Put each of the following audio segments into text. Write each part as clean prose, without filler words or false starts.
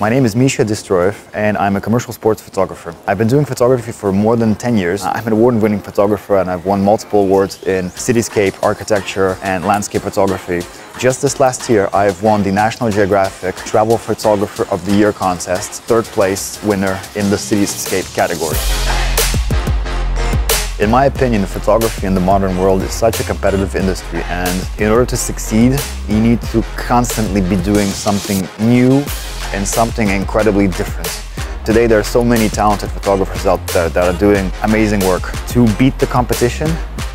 My name is Misha Distroyev and I'm a commercial sports photographer. I've been doing photography for more than 10 years. I'm an award-winning photographer and I've won multiple awards in cityscape, architecture and landscape photography. Just this last year, I've won the National Geographic Travel Photographer of the Year contest, third place winner in the cityscape category. In my opinion, photography in the modern world is such a competitive industry, and in order to succeed, you need to constantly be doing something new and something incredibly different. Today, there are so many talented photographers out there that are doing amazing work. To beat the competition,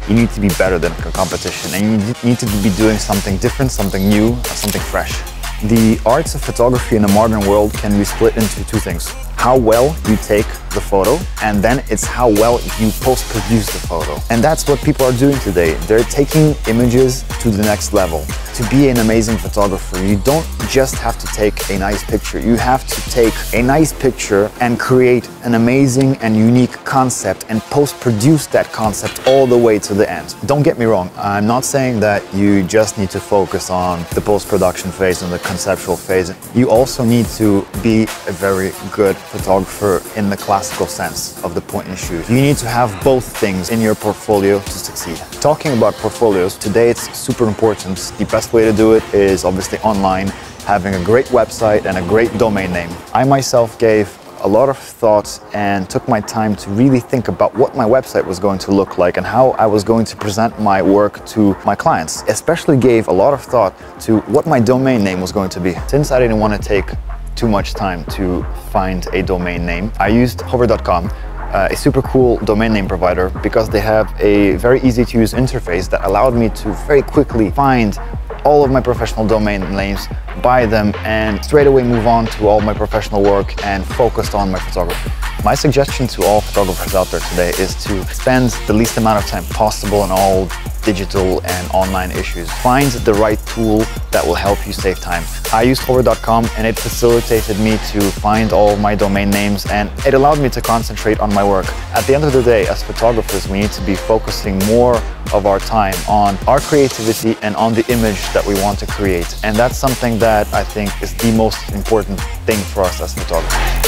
you need to be better than the competition, and you need to be doing something different, something new, something fresh. The arts of photography in the modern world can be split into two things. How well you take the photo, and then it's how well you post-produce the photo. And that's what people are doing today. They're taking images to the next level. To be an amazing photographer, you don't just have to take a nice picture. You have to take a nice picture and create an amazing and unique concept and post-produce that concept all the way to the end. Don't get me wrong, I'm not saying that you just need to focus on the post-production phase and the conceptual phase. You also need to be a very good photographer in the classical sense of the point and shoot. You need to have both things in your portfolio to succeed. Talking about portfolios, today it's super important. The best way to do it is obviously online, having a great website and a great domain name. I myself gave a lot of thought and took my time to really think about what my website was going to look like and how I was going to present my work to my clients. Especially gave a lot of thought to what my domain name was going to be. Since I didn't want to take too much time to find a domain name, I used hover.com, a super cool domain name provider, because they have a very easy to use interface that allowed me to very quickly find all of my professional domain names, buy them, and straight away move on to all my professional work and focused on my photography. My suggestion to all photographers out there today is to spend the least amount of time possible on all digital and online issues. Find the right tool that will help you save time. I used hover.com and it facilitated me to find all my domain names, and it allowed me to concentrate on my work. At the end of the day, as photographers, we need to be focusing more of our time on our creativity and on the image that we want to create. And that's something that I think is the most important thing for us as photographers.